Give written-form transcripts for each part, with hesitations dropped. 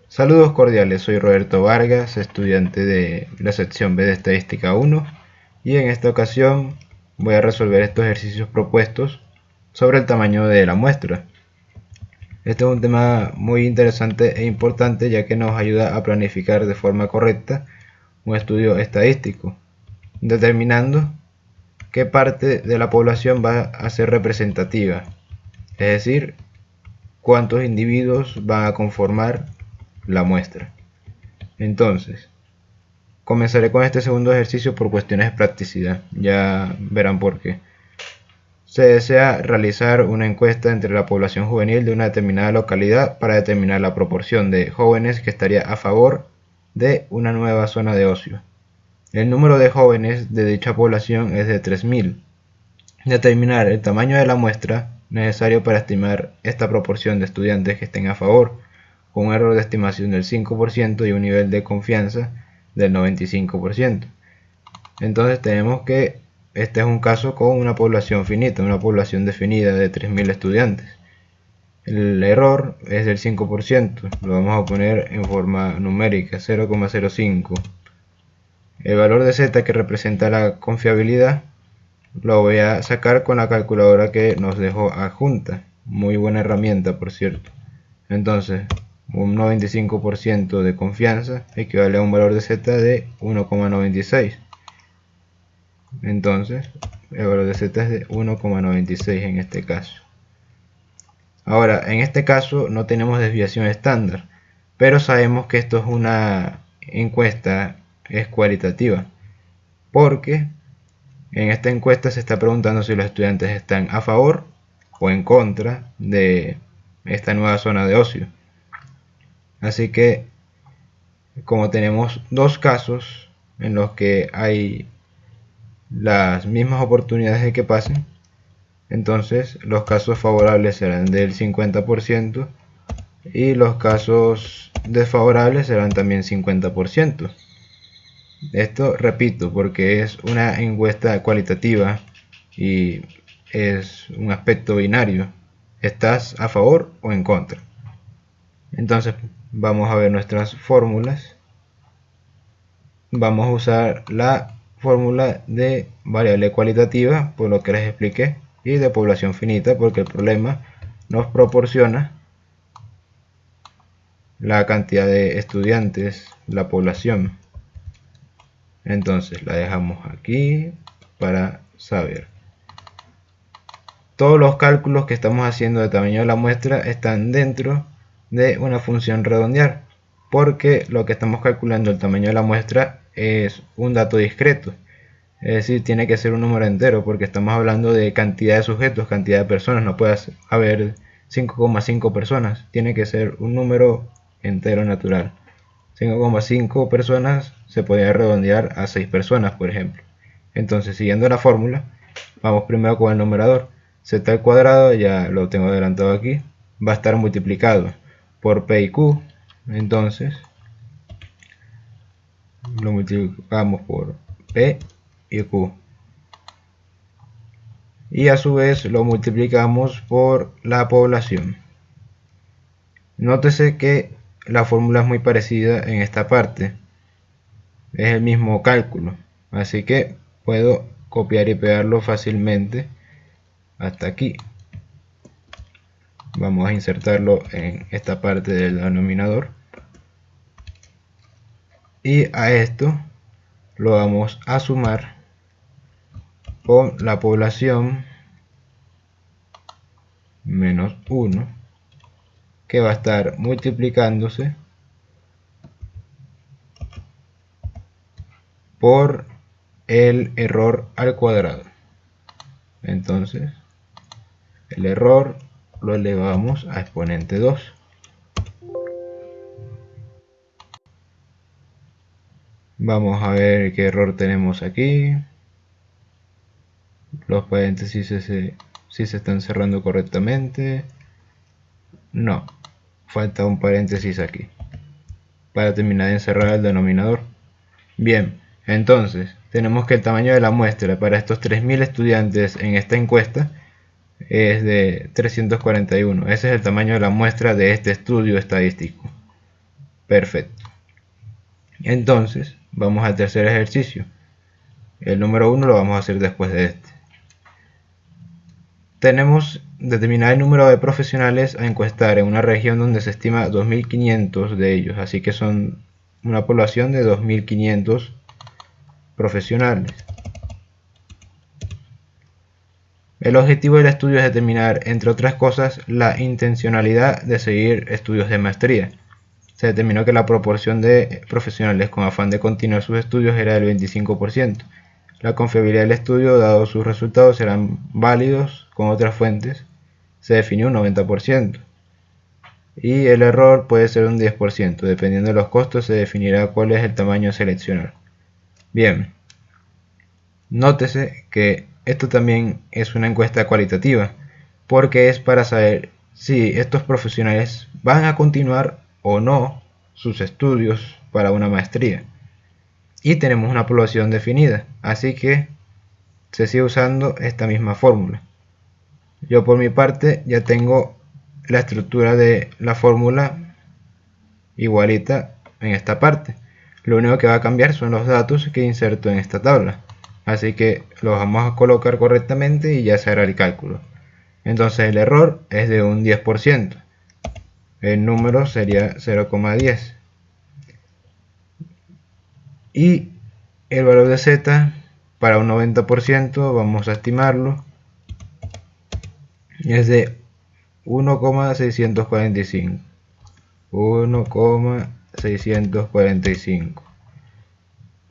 Saludos cordiales, soy Roberto Vargas, estudiante de la sección B de Estadística 1, y en esta ocasión voy a resolver estos ejercicios propuestos sobre el tamaño de la muestra. Este es un tema muy interesante e importante, ya que nos ayuda a planificar de forma correcta un estudio estadístico, determinando qué parte de la población va a ser representativa, es decir, cuántos individuos van a conformar la muestra. Entonces, comenzaré con este segundo ejercicio por cuestiones de practicidad, ya verán por qué. Se desea realizar una encuesta entre la población juvenil de una determinada localidad para determinar la proporción de jóvenes que estaría a favor de una nueva zona de ocio. El número de jóvenes de dicha población es de 3000. Determinar el tamaño de la muestra necesario para estimar esta proporción de estudiantes que estén a favor, con un error de estimación del 5% y un nivel de confianza del 95%. Entonces tenemos que este es un caso con una población finita, una población definida de 3000 estudiantes. El error es del 5%, lo vamos a poner en forma numérica, 0,05. El valor de z, que representa la confiabilidad, lo voy a sacar con la calculadora que nos dejó adjunta. Muy buena herramienta, por cierto. Entonces, un 95% de confianza equivale a un valor de z de 1,96. Entonces, el valor de z es de 1,96 en este caso. Ahora, en este caso no tenemos desviación estándar, pero sabemos que esto es una encuesta, es cualitativa, porque en esta encuesta se está preguntando si los estudiantes están a favor o en contra de esta nueva zona de ocio. Así que, como tenemos dos casos en los que hay las mismas oportunidades de que pasen, entonces los casos favorables serán del 50% y los casos desfavorables serán también 50%. Esto repito porque es una encuesta cualitativa y es un aspecto binario. ¿Estás a favor o en contra? Entonces vamos a ver nuestras fórmulas. Vamos a usar la fórmula de variable cualitativa, por lo que les expliqué, y de población finita, porque el problema nos proporciona la cantidad de estudiantes, la población. Entonces la dejamos aquí para saber. Todos los cálculos que estamos haciendo de tamaño de la muestra están dentro de una función redondear, porque lo que estamos calculando, el tamaño de la muestra, es un dato discreto. Es decir, tiene que ser un número entero, porque estamos hablando de cantidad de sujetos, cantidad de personas. No puede haber 5,5 personas, tiene que ser un número entero natural. 5,5 personas se podría redondear a 6 personas, por ejemplo. Entonces, siguiendo la fórmula, vamos primero con el numerador. Z al cuadrado, ya lo tengo adelantado aquí, va a estar multiplicado por P y Q. Entonces, lo multiplicamos por P y Q. Y a su vez lo multiplicamos por la población. Nótese que la fórmula es muy parecida en esta parte. Es el mismo cálculo. Así que puedo copiar y pegarlo fácilmente hasta aquí. Vamos a insertarlo en esta parte del denominador. Y a esto lo vamos a sumar con la población menos 1, que va a estar multiplicándose por el error al cuadrado. Entonces, el error lo elevamos a exponente 2. Vamos a ver qué error tenemos aquí. Los paréntesis si se están cerrando correctamente. No, falta un paréntesis aquí para terminar de encerrar el denominador. Bien, entonces tenemos que el tamaño de la muestra para estos 3000 estudiantes en esta encuesta es de 341. Ese es el tamaño de la muestra de este estudio estadístico. Perfecto. Entonces, vamos al tercer ejercicio. El número 1 lo vamos a hacer después de este. Tenemos determinar el número de profesionales a encuestar en una región donde se estima 2.500 de ellos, así que son una población de 2.500 profesionales. El objetivo del estudio es determinar, entre otras cosas, la intencionalidad de seguir estudios de maestría. Se determinó que la proporción de profesionales con afán de continuar sus estudios era del 25%. La confiabilidad del estudio, dado sus resultados, serán válidos con otras fuentes. Se definió un 90%. Y el error puede ser un 10%. Dependiendo de los costos, se definirá cuál es el tamaño a seleccionar. Bien. Nótese que esto también es una encuesta cualitativa, porque es para saber si estos profesionales van a continuar o no sus estudios para una maestría. Y tenemos una población definida, así que se sigue usando esta misma fórmula. Yo por mi parte ya tengo la estructura de la fórmula igualita en esta parte. Lo único que va a cambiar son los datos que inserto en esta tabla. Así que los vamos a colocar correctamente y ya se hará el cálculo. Entonces el error es de un 10%. El número sería 0,10. Y el valor de z para un 90% vamos a estimarlo. Es de 1,645. 1,645.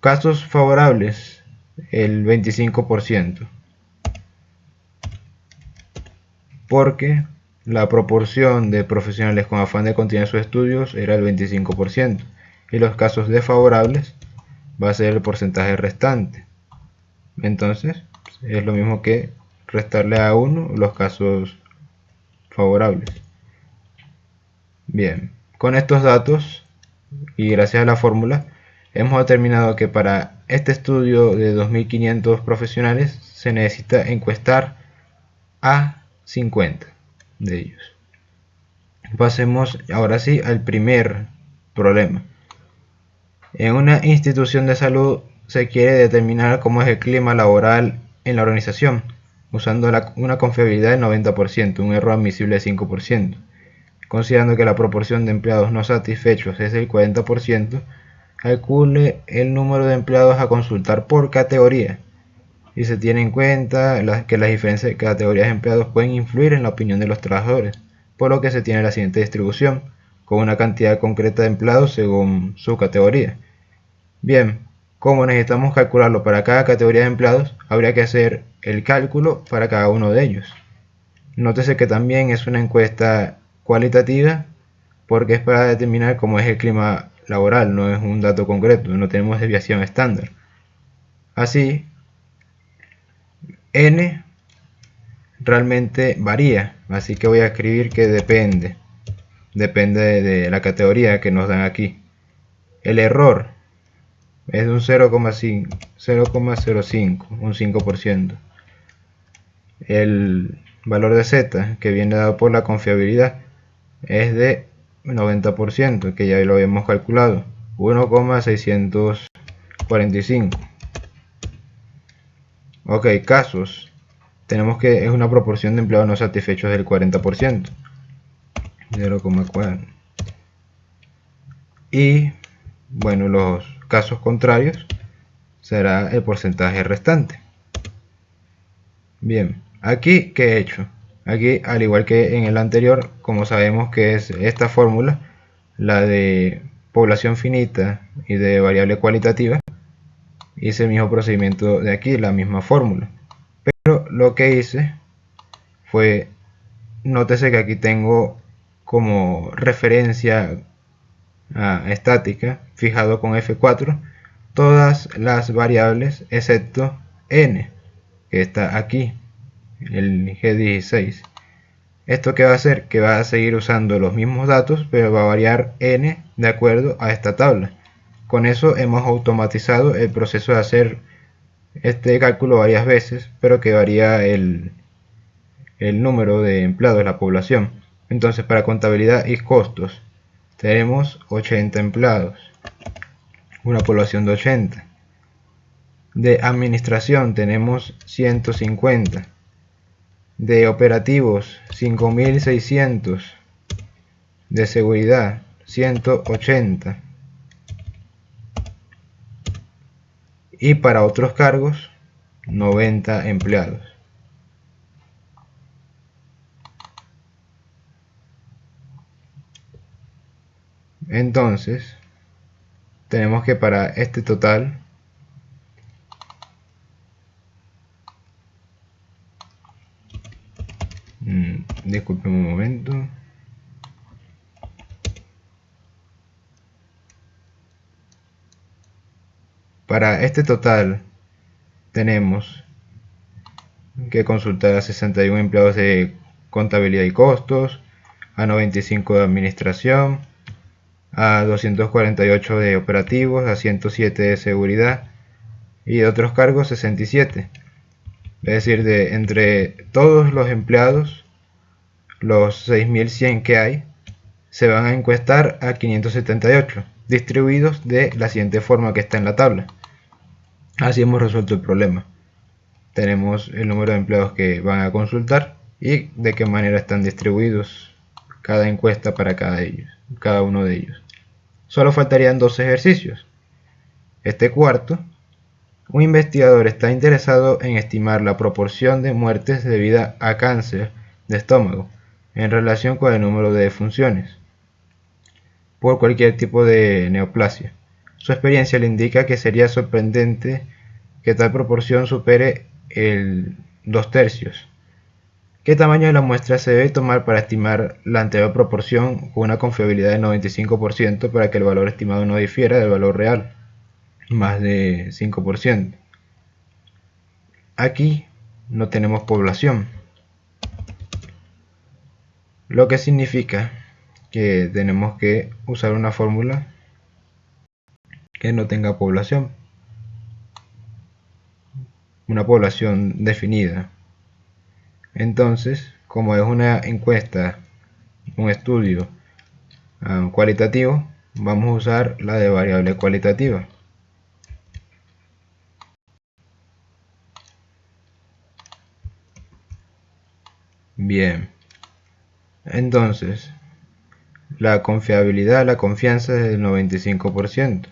Casos favorables, el 25%. Porque la proporción de profesionales con afán de continuar sus estudios era el 25%. Y los casos desfavorables va a ser el porcentaje restante. Entonces, es lo mismo que restarle a 1 los casos favorables. Bien, con estos datos y gracias a la fórmula hemos determinado que para este estudio de 2.500 profesionales se necesita encuestar a 50 de ellos. Pasemos ahora sí al primer problema. En una institución de salud se quiere determinar cómo es el clima laboral en la organización, usando una confiabilidad del 90%, un error admisible de 5%. Considerando que la proporción de empleados no satisfechos es del 40%, calcule el número de empleados a consultar por categoría. Y se tiene en cuenta que las diferencias de categorías de empleados pueden influir en la opinión de los trabajadores, por lo que se tiene la siguiente distribución, con una cantidad concreta de empleados según su categoría. Bien, como necesitamos calcularlo para cada categoría de empleados, habría que hacer el cálculo para cada uno de ellos. Nótese que también es una encuesta cualitativa porque es para determinar cómo es el clima laboral, no es un dato concreto, no tenemos desviación estándar. Así, n realmente varía, así que voy a escribir que depende de la categoría que nos dan aquí. El error es de un 0,05, un 5%. El valor de z, que viene dado por la confiabilidad, es de 90%, que ya lo habíamos calculado, 1,645. Ok, casos. Tenemos que es una proporción de empleados no satisfechos del 40%, 0,4. Y bueno, los casos contrarios será el porcentaje restante. Bien, aquí ¿qué he hecho? Aquí, al igual que en el anterior, como sabemos que es esta fórmula, la de población finita y de variable cualitativa, hice el mismo procedimiento de aquí, la misma fórmula. Pero lo que hice fue, nótese que aquí tengo como referencia estática, fijado con F4, todas las variables excepto n, que está aquí, el G16. ¿Esto qué va a hacer? Que va a seguir usando los mismos datos, pero va a variar n de acuerdo a esta tabla. Con eso hemos automatizado el proceso de hacer este cálculo varias veces, pero que varía el número de empleados, la población. Entonces, para contabilidad y costos, tenemos 80 empleados, una población de 80. De administración tenemos 150. De operativos 5600. De seguridad 180. Y para otros cargos 90 empleados. Entonces tenemos que para este total disculpen un momento. Para este total tenemos que consultar a 61 empleados de contabilidad y costos, a 95 de administración, a 248 de operativos, a 107 de seguridad y de otros cargos 67. Es decir, de entre todos los empleados, los 6100 que hay, se van a encuestar a 578, distribuidos de la siguiente forma que está en la tabla. Así hemos resuelto el problema. Tenemos el número de empleados que van a consultar y de qué manera están distribuidos cada encuesta para cada uno de ellos. Solo faltarían dos ejercicios. Este cuarto, un investigador está interesado en estimar la proporción de muertes debidas a cáncer de estómago en relación con el número de defunciones por cualquier tipo de neoplasia. Su experiencia le indica que sería sorprendente que tal proporción supere el 2/3. ¿Qué tamaño de la muestra se debe tomar para estimar la anterior proporción con una confiabilidad de 95% para que el valor estimado no difiera del valor real, más de 5%? Aquí no tenemos población, lo que significa que tenemos que usar una fórmula que no tenga población, una población definida. Entonces, como es una encuesta, un estudio cualitativo, vamos a usar la de variable cualitativa. Bien, entonces la confiabilidad, la confianza es del 95%,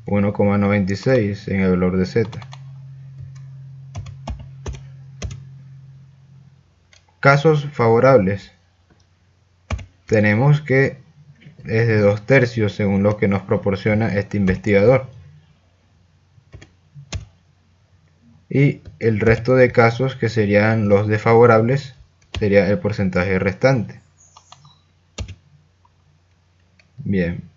1,96 en el valor de z. Casos favorables, tenemos que es de 2/3 según lo que nos proporciona este investigador, y el resto de casos, que serían los desfavorables, sería el porcentaje restante. Bien,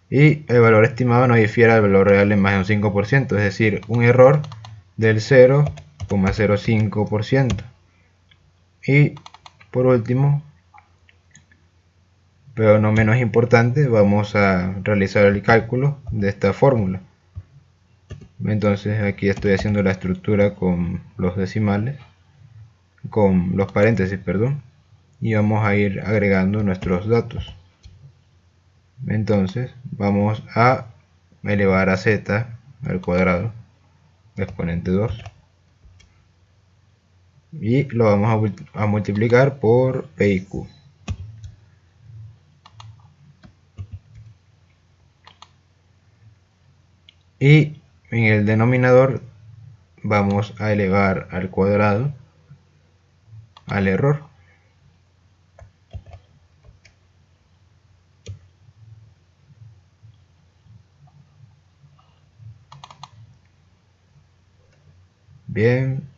y el valor estimado no difiere del valor real en más de un 5%, es decir, un error del 0,05%. Y por último, pero no menos importante, vamos a realizar el cálculo de esta fórmula. Entonces aquí estoy haciendo la estructura con los decimales, con los paréntesis, perdón, y vamos a ir agregando nuestros datos. Entonces vamos a elevar a z al cuadrado, exponente 2, y lo vamos a multiplicar por p y q. Y en el denominador vamos a elevar al cuadrado al error. Bien.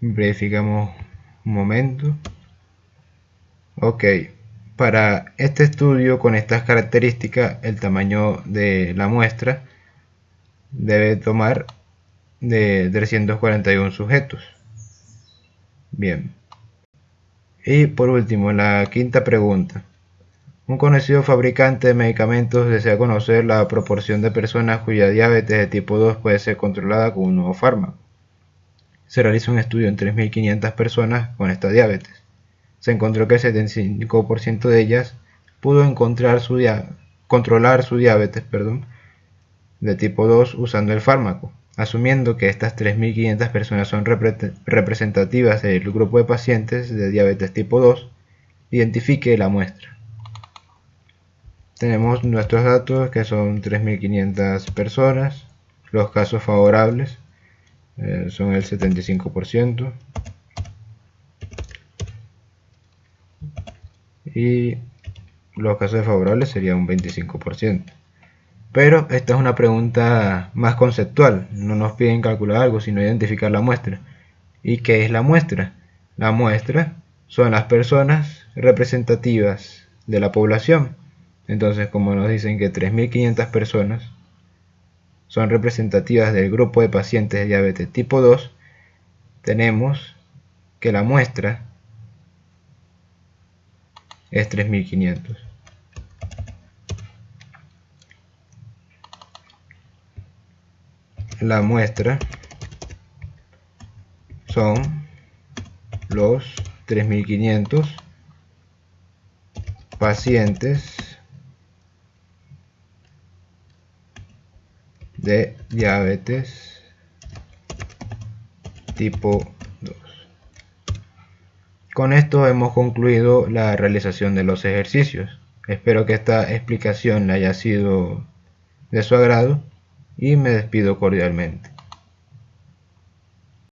Verificamos un momento. Ok. Para este estudio con estas características, el tamaño de la muestra debe tomar de 341 sujetos. Bien. Y por último, la quinta pregunta. Un conocido fabricante de medicamentos desea conocer la proporción de personas cuya diabetes de tipo 2 puede ser controlada con un nuevo fármaco. se realizó un estudio en 3.500 personas con esta diabetes. Se encontró que el 75% de ellas pudo controlar su diabetes de tipo 2 usando el fármaco. Asumiendo que estas 3.500 personas son representativas del grupo de pacientes de diabetes tipo 2, identifique la muestra. Tenemos nuestros datos que son 3.500 personas, los casos favorables son el 75% y los casos desfavorables serían un 25%. Pero esta es una pregunta más conceptual, no nos piden calcular algo, sino identificar la muestra. ¿Y qué es la muestra? La muestra son las personas representativas de la población. Entonces, como nos dicen que 3.500 personas son representativas del grupo de pacientes de diabetes tipo 2, tenemos que la muestra es 3.500. La muestra son los 3.500 pacientes de diabetes tipo 2. Con esto hemos concluido la realización de los ejercicios. Espero que esta explicación haya sido de su agrado y me despido cordialmente.